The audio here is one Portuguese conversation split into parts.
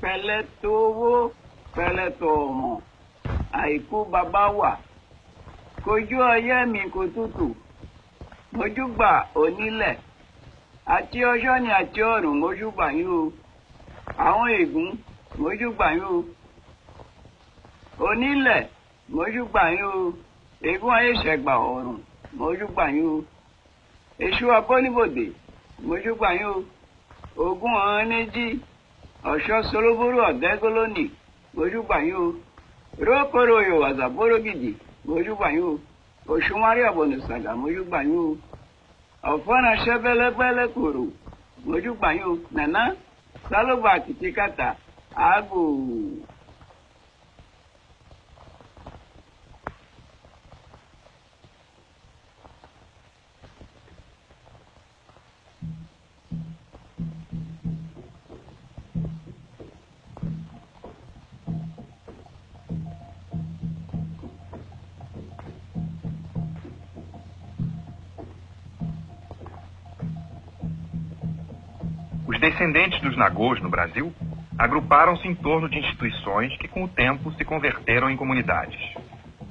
pẹ̀lẹ́ tó owó pẹ̀lẹ́ tó ọmọ àìkú bàbá wà kojú ọyẹ́ mi kò tútù mojúgbà onílẹ̀ àti ọjọ́ ni àti ọ̀run mojúgbà yín o àwọn ègún mojúgbà yín o onílẹ̀ mojúgbà yín o ègún ayé ṣẹ̀gbà ọ̀run mojúgbà yín o èṣù abọ́nibòdè mojúgbà yín o ogun ọ̀hún méjì ọ̀ṣọ́ soloboro ọ̀dẹ́gọ́lónì mojúgbà yín o rókòrò yòwàzà bórògìdì mojúgbà yín o òṣùwárí ọ̀bọ̀nùsàgà mojúgbà yín o ọ̀fọ́nà ṣẹ́bẹ́lẹ́gbẹ́lẹ́ kòrò mojúgbà yín o nàná sálógbà kìtìkàtà àgò. Os descendentes dos Nagôs no Brasil agruparam-se em torno de instituições que com o tempo se converteram em comunidades.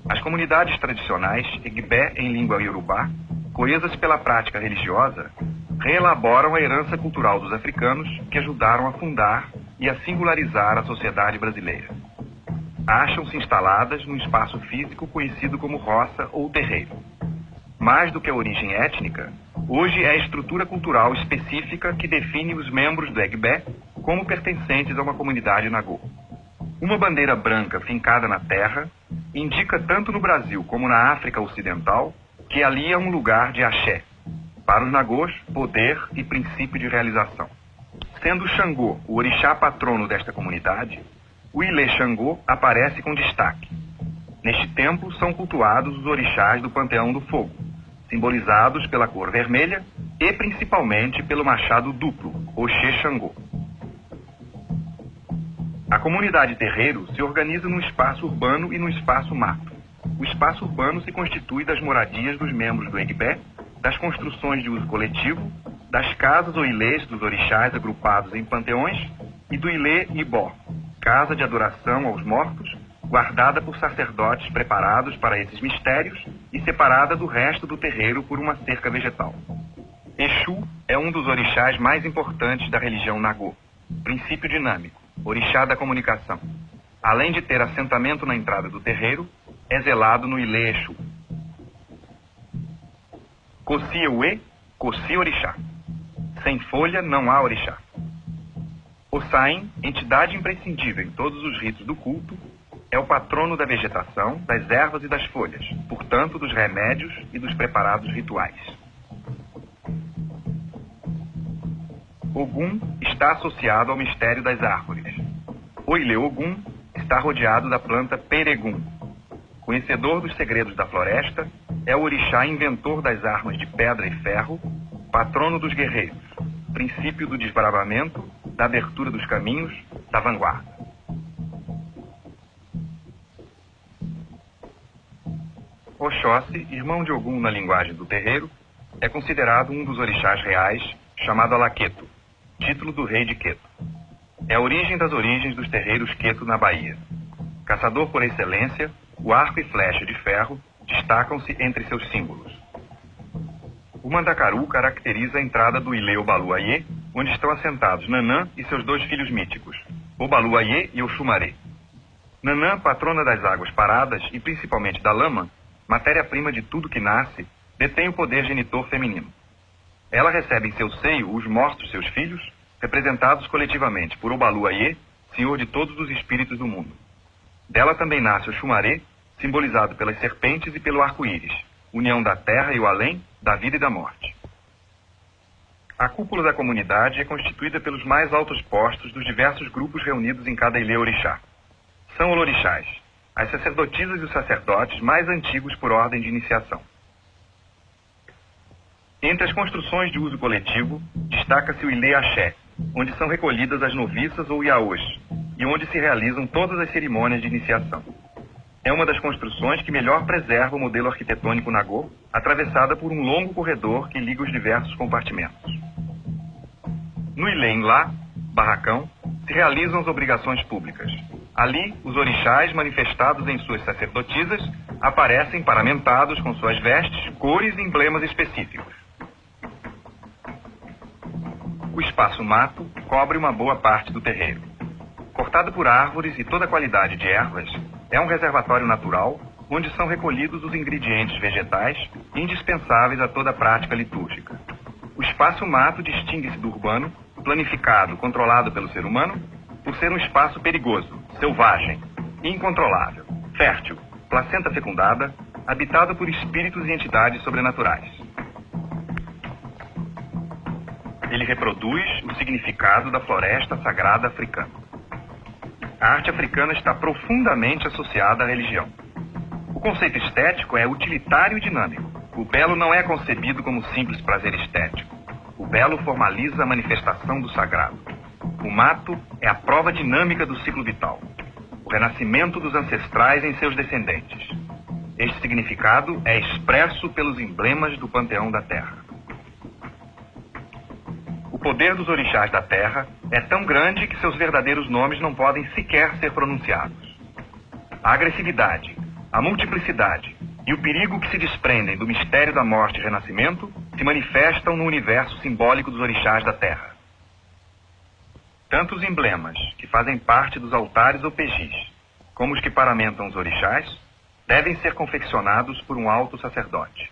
As comunidades tradicionais, Egbé em língua iorubá, coesas pela prática religiosa, reelaboram a herança cultural dos africanos que ajudaram a fundar e a singularizar a sociedade brasileira. Acham-se instaladas num espaço físico conhecido como roça ou terreiro. Mais do que a origem étnica, hoje é a estrutura cultural específica que define os membros do Egbé como pertencentes a uma comunidade Nagô. Uma bandeira branca fincada na terra indica tanto no Brasil como na África Ocidental que ali é um lugar de axé. Para os Nagôs, poder e princípio de realização. Sendo Xangô o orixá patrono desta comunidade, o Ilê Xangô aparece com destaque. Neste templo são cultuados os orixás do Panteão do Fogo, simbolizados pela cor vermelha e principalmente pelo machado duplo, Oxê Xangô. A comunidade terreiro se organiza num espaço urbano e num espaço mato. O espaço urbano se constitui das moradias dos membros do Egbé, das construções de uso coletivo, das casas ou ilês dos orixás agrupados em panteões e do Ilê Ibó, casa de adoração aos mortos, guardada por sacerdotes preparados para esses mistérios e separada do resto do terreiro por uma cerca vegetal. Exu é um dos orixás mais importantes da religião Nagô, princípio dinâmico, orixá da comunicação. Além de ter assentamento na entrada do terreiro, é zelado no Ilê Exu. Coci Euê, Coci Orixá. Sem folha não há orixá. Ossain, entidade imprescindível em todos os ritos do culto, é o patrono da vegetação, das ervas e das folhas, portanto dos remédios e dos preparados rituais. Ogum está associado ao mistério das árvores. O Ilê Ogum está rodeado da planta Peregum. Conhecedor dos segredos da floresta, é o orixá inventor das armas de pedra e ferro, patrono dos guerreiros, princípio do desbravamento, da abertura dos caminhos, da vanguarda. Oxóssi, irmão de Ogum na linguagem do terreiro, é considerado um dos orixás reais, chamado Alaqueto, título do rei de Queto. É a origem das origens dos terreiros Queto na Bahia. Caçador por excelência, o arco e flecha de ferro destacam-se entre seus símbolos. O mandacaru caracteriza a entrada do Ilê Obaluayê, onde estão assentados Nanã e seus dois filhos míticos, Obaluayê e Oxumaré. Nanã, patrona das águas paradas e principalmente da lama, matéria-prima de tudo que nasce, detém o poder genitor feminino. Ela recebe em seu seio os mortos seus filhos, representados coletivamente por Obaluayê, senhor de todos os espíritos do mundo. Dela também nasce o Xumaré, simbolizado pelas serpentes e pelo arco-íris, união da terra e o além, da vida e da morte. A cúpula da comunidade é constituída pelos mais altos postos dos diversos grupos reunidos em cada ilê orixá. São olorixás, as sacerdotisas e os sacerdotes mais antigos por ordem de iniciação. Entre as construções de uso coletivo, destaca-se o Ilê Axé, onde são recolhidas as noviças ou iaôs, e onde se realizam todas as cerimônias de iniciação. É uma das construções que melhor preserva o modelo arquitetônico Nagô, atravessada por um longo corredor que liga os diversos compartimentos. No Ilê Nlá, barracão, se realizam as obrigações públicas. Ali, os orixás, manifestados em suas sacerdotisas, aparecem paramentados com suas vestes, cores e emblemas específicos. O espaço mato cobre uma boa parte do terreiro. Cortado por árvores e toda qualidade de ervas, é um reservatório natural onde são recolhidos os ingredientes vegetais indispensáveis a toda a prática litúrgica. O espaço mato distingue-se do urbano, planificado, controlado pelo ser humano, por ser um espaço perigoso, selvagem, incontrolável, fértil, placenta fecundada, habitado por espíritos e entidades sobrenaturais. Ele reproduz o significado da floresta sagrada africana. A arte africana está profundamente associada à religião. O conceito estético é utilitário e dinâmico. O belo não é concebido como simples prazer estético. O belo formaliza a manifestação do sagrado. O mato é a prova dinâmica do ciclo vital. O renascimento dos ancestrais em seus descendentes. Este significado é expresso pelos emblemas do panteão da terra. O poder dos orixás da terra é tão grande que seus verdadeiros nomes não podem sequer ser pronunciados. A agressividade, a multiplicidade e o perigo que se desprendem do mistério da morte e renascimento se manifestam no universo simbólico dos orixás da terra. Tanto os emblemas, que fazem parte dos altares ou pejis, como os que paramentam os orixás, devem ser confeccionados por um alto sacerdote.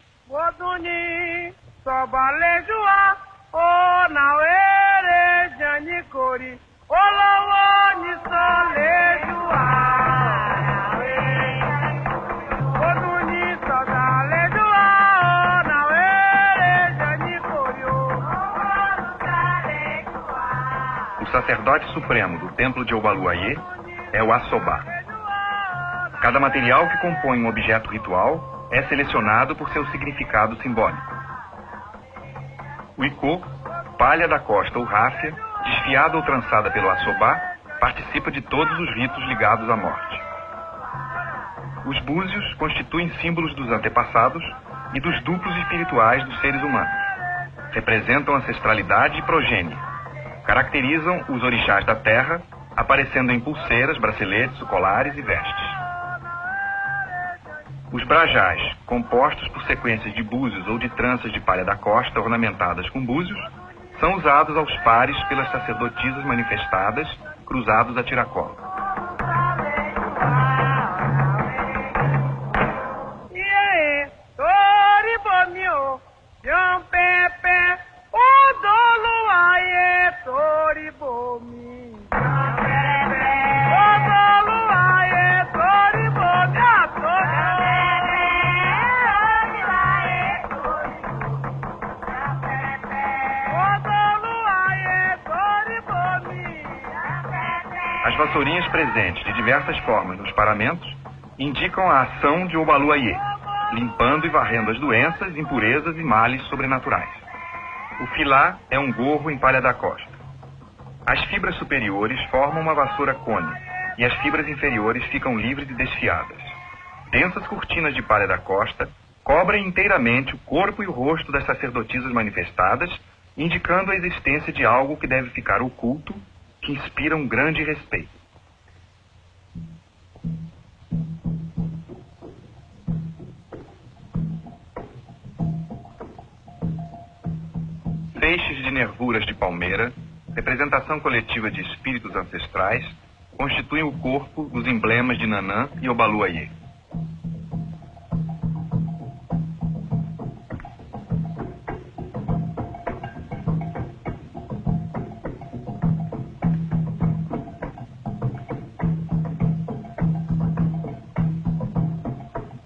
O sacerdote supremo do templo de Obaluayê é o Assobá. Cada material que compõe um objeto ritual é selecionado por seu significado simbólico. O icô, palha da costa ou ráfia, desfiada ou trançada pelo Assobá, participa de todos os ritos ligados à morte. Os búzios constituem símbolos dos antepassados e dos duplos espirituais dos seres humanos. Representam ancestralidade e progênie. Caracterizam os orixás da terra, aparecendo em pulseiras, braceletes, colares e vestes. Os brajás, compostos por sequências de búzios ou de tranças de palha da costa ornamentadas com búzios, são usados aos pares pelas sacerdotisas manifestadas, cruzados a tiracolo. As vassourinhas presentes de diversas formas nos paramentos indicam a ação de Obaluayê, limpando e varrendo as doenças, impurezas e males sobrenaturais. O filá é um gorro em palha da costa. As fibras superiores formam uma vassoura cone e as fibras inferiores ficam livres e desfiadas. Densas cortinas de palha da costa cobrem inteiramente o corpo e o rosto das sacerdotisas manifestadas, indicando a existência de algo que deve ficar oculto, que inspira um grande respeito. Feixes de nervuras de palmeira, representação coletiva de espíritos ancestrais, constituem o corpo dos emblemas de Nanã e Obaluayê.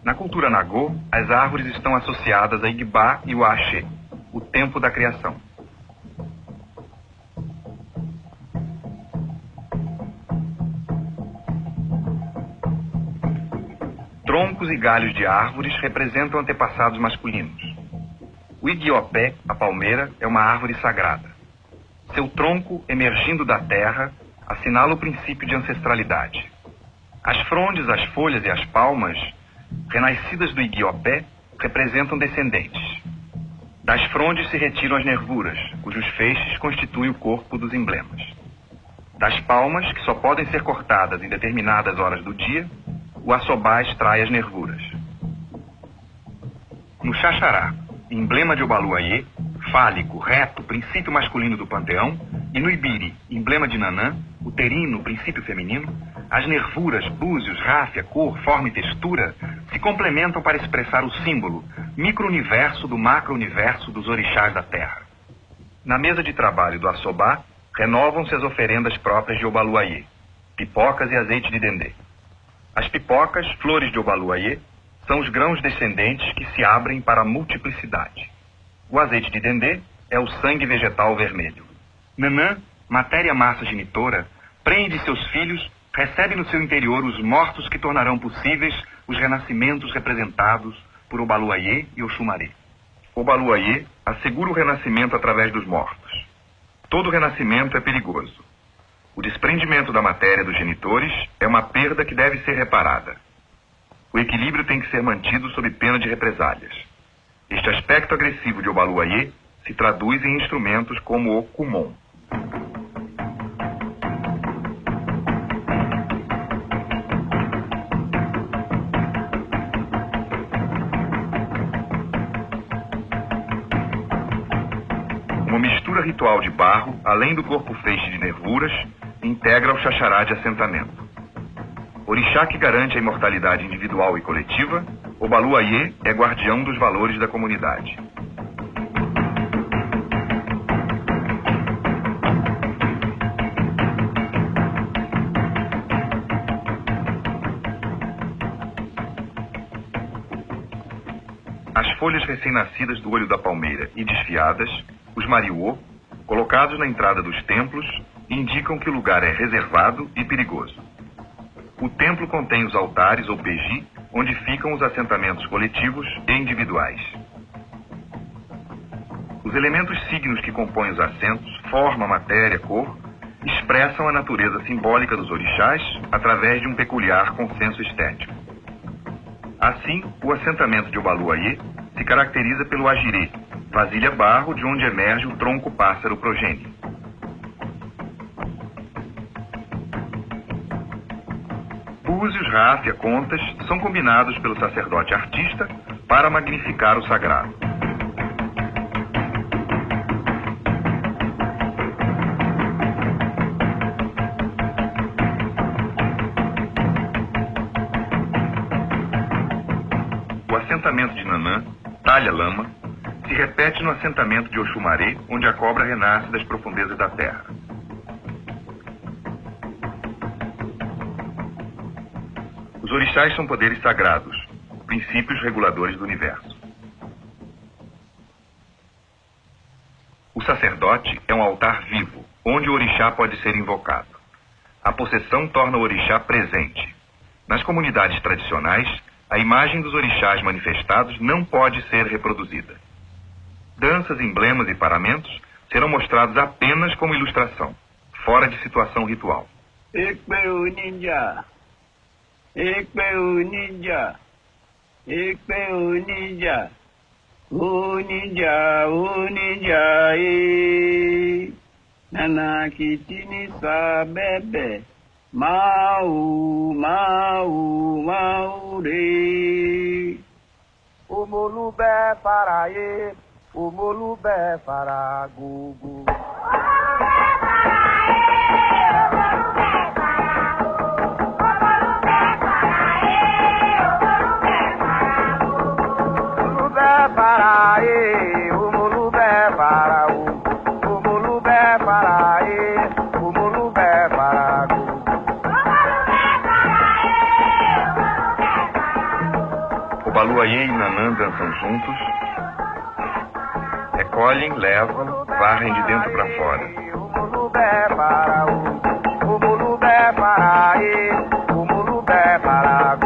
Na cultura Nagô, as árvores estão associadas a Igbá e o Axé, o tempo da criação. Troncos e galhos de árvores representam antepassados masculinos. O Igiopé, a palmeira, é uma árvore sagrada. Seu tronco, emergindo da terra, assinala o princípio de ancestralidade. As frondes, as folhas e as palmas, renascidas do Igiopé, representam descendentes. Das frondes se retiram as nervuras, cujos feixes constituem o corpo dos emblemas. Das palmas, que só podem ser cortadas em determinadas horas do dia, o assobá extrai as nervuras. No xaxará, emblema de Obaluayê, fálico, reto, princípio masculino do panteão, e no ibiri, emblema de Nanã, uterino, princípio feminino, as nervuras, búzios, ráfia, cor, forma e textura se complementam para expressar o símbolo, micro-universo do macro-universo dos orixás da terra. Na mesa de trabalho do assobá, renovam-se as oferendas próprias de Obaluayê, pipocas e azeite de dendê. As pipocas, flores de Obaluayê, são os grãos descendentes que se abrem para a multiplicidade. O azeite de dendê é o sangue vegetal vermelho. Nanã, matéria-massa genitora, prende seus filhos, recebe no seu interior os mortos que tornarão possíveis os renascimentos representados por Obaluayê e Oxumaré. Obaluayê assegura o renascimento através dos mortos. Todo renascimento é perigoso. O desprendimento da matéria dos genitores é uma perda que deve ser reparada. O equilíbrio tem que ser mantido sob pena de represálias. Este aspecto agressivo de Obaluayê se traduz em instrumentos como o kumon. Uma mistura ritual de barro, além do corpo feixe de nervuras, integra o xaxará de assentamento. Orixá que garante a imortalidade individual e coletiva, Obaluayê é guardião dos valores da comunidade. As folhas recém-nascidas do olho da palmeira e desfiadas, os mariô, colocados na entrada dos templos, indicam que o lugar é reservado e perigoso. O templo contém os altares ou peji, onde ficam os assentamentos coletivos e individuais. Os elementos signos que compõem os assentos, forma, matéria, cor, expressam a natureza simbólica dos orixás através de um peculiar consenso estético. Assim, o assentamento de Obaluayê se caracteriza pelo agirê, vasilha barro de onde emerge o tronco pássaro progênio. Búzios, ráfia, contas são combinados pelo sacerdote artista para magnificar o sagrado. O assentamento de Nanã, talha-lama, se repete no assentamento de Oxumaré, onde a cobra renasce das profundezas da terra. Os orixás são poderes sagrados, princípios reguladores do universo. O sacerdote é um altar vivo, onde o orixá pode ser invocado. A possessão torna o orixá presente. Nas comunidades tradicionais, a imagem dos orixás manifestados não pode ser reproduzida. Danças, emblemas e paramentos serão mostrados apenas como ilustração, fora de situação ritual. Ekpeu ninja. Ekpeu ninja. Ekpeu ninja. O ninja, e. Nana kitini sa bebe. Mau, re. O molubé paraê, o molubé para gugu. Paraê, o molubé para o molubé paraê, o molubé para Obaluayê e Nanã dançam juntos, recolhem, levam, varrem de dentro para fora. o molubé para o molubé paraê, o molubé para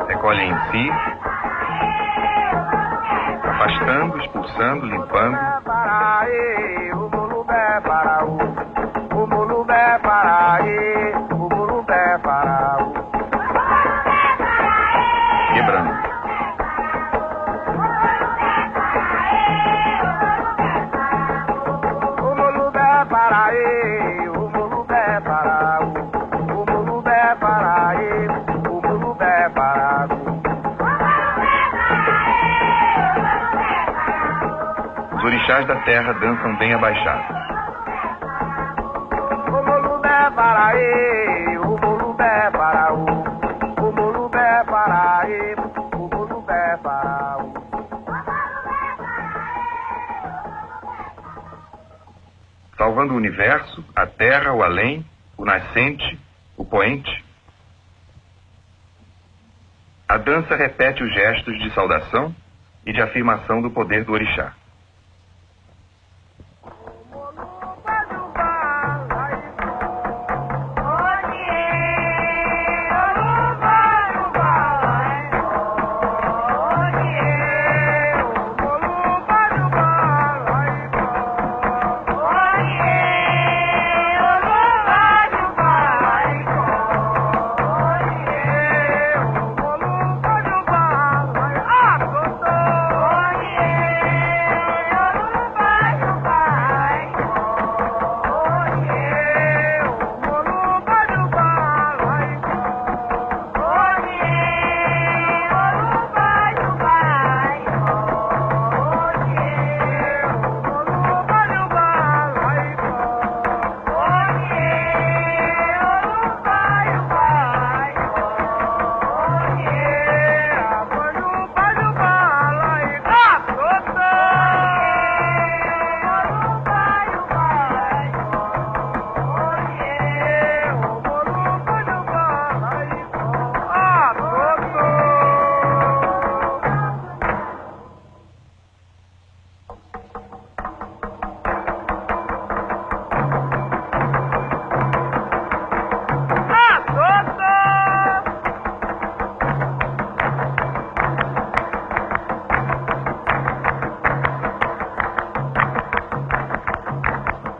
Recolhem em si, matando, expulsando, limpando. Paraí, o mulubé paraú. O mulubé paraí, o mulubé paraú. Quebrando. O mulubé paraí, o mulubé paraú. O mulubé paraí, o mulubé paraú. Os orixás da terra dançam bem abaixados. O mulubé paraí, o mulubé paraú. O mulubé paraí, o mulubé paraú. Salvando o universo, a terra, o além, o nascente, o poente. A dança repete os gestos de saudação e de afirmação do poder do orixá.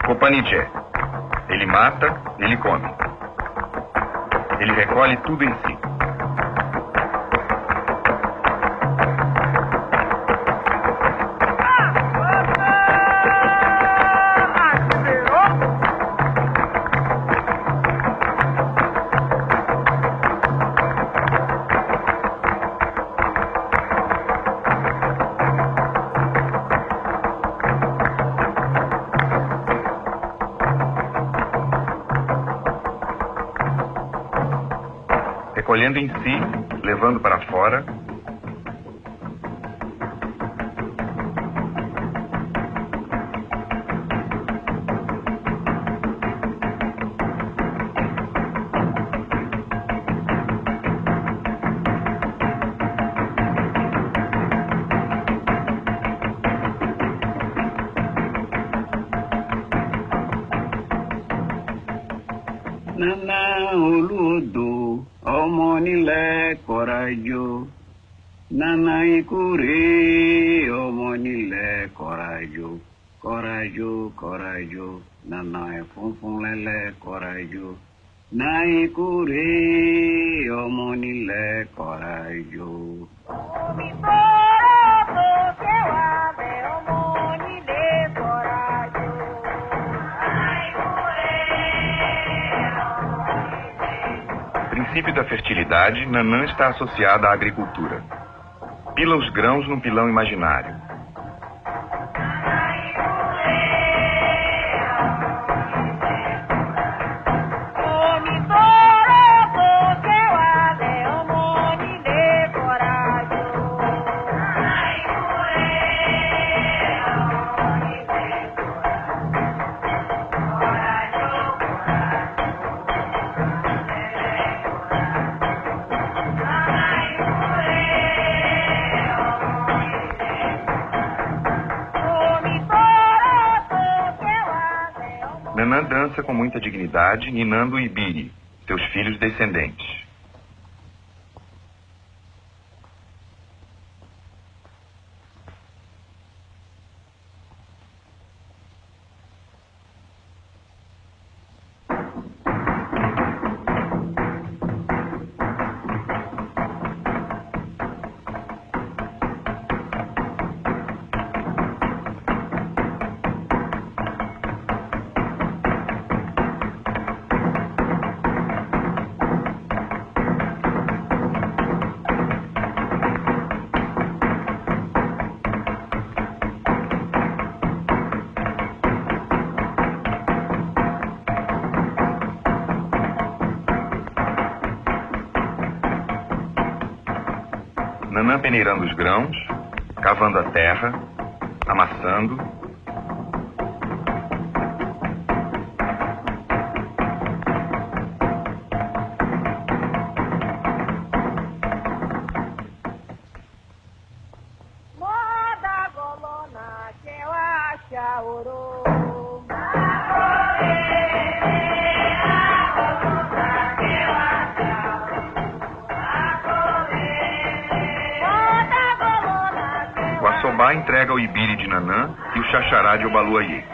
Copanijé. Ele mata, ele come. Ele recolhe tudo em si. Recolhendo em si, levando para fora. Nana olódò ọmọ nílẹ̀ kọ̀rajò. Nana ikure ọmọ nílẹ̀ kọ̀rajò. Kọ̀rajò kọ̀rajò. Nana ẹ̀fúnfún lẹ́lẹ̀ kọ̀rajò. Nana ikure ọmọ nílẹ̀ kọ̀rajò. Omi bọ́rọ̀ tó kẹwàá bẹ̀ ọmọ nílé kọ̀rajò. Princípio da fertilidade, Nanã está associada à agricultura. Pila os grãos num pilão imaginário. Nanã dança com muita dignidade, ninando o ibiri, seus filhos descendentes. Nanã peneirando os grãos, cavando a terra, amassando. Moda golona que eu acho ouro. O assobá entrega o ibiri de Nanã e o xaxará de Obaluayê.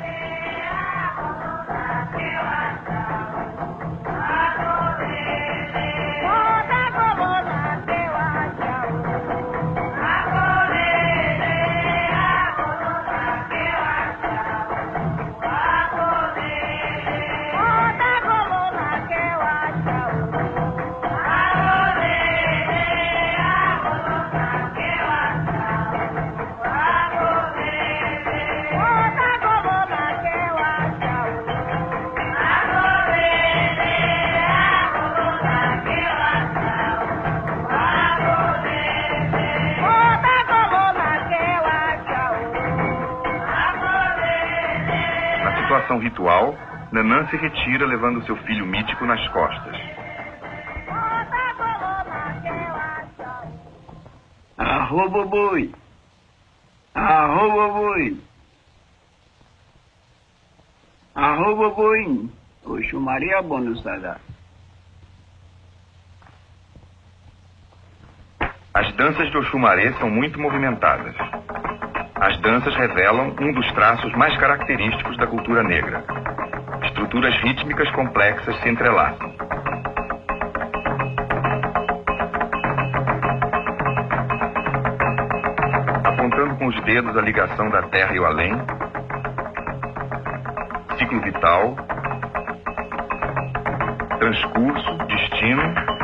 Na situação ritual, Nanã se retira levando seu filho mítico nas costas. Arro, boboi! Arro, boboi! Arro, boboi! Oxu Maria Bonusada. As danças de Oxumaré são muito movimentadas. As danças revelam um dos traços mais característicos da cultura negra. Estruturas rítmicas complexas se entrelaçam. Apontando com os dedos a ligação da terra e o além, ciclo vital, transcurso, destino.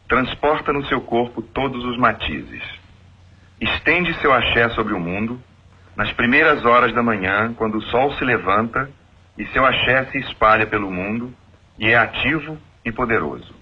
Transporta no seu corpo todos os matizes. Estende seu axé sobre o mundo, nas primeiras horas da manhã, quando o sol se levanta e seu axé se espalha pelo mundo e é ativo e poderoso.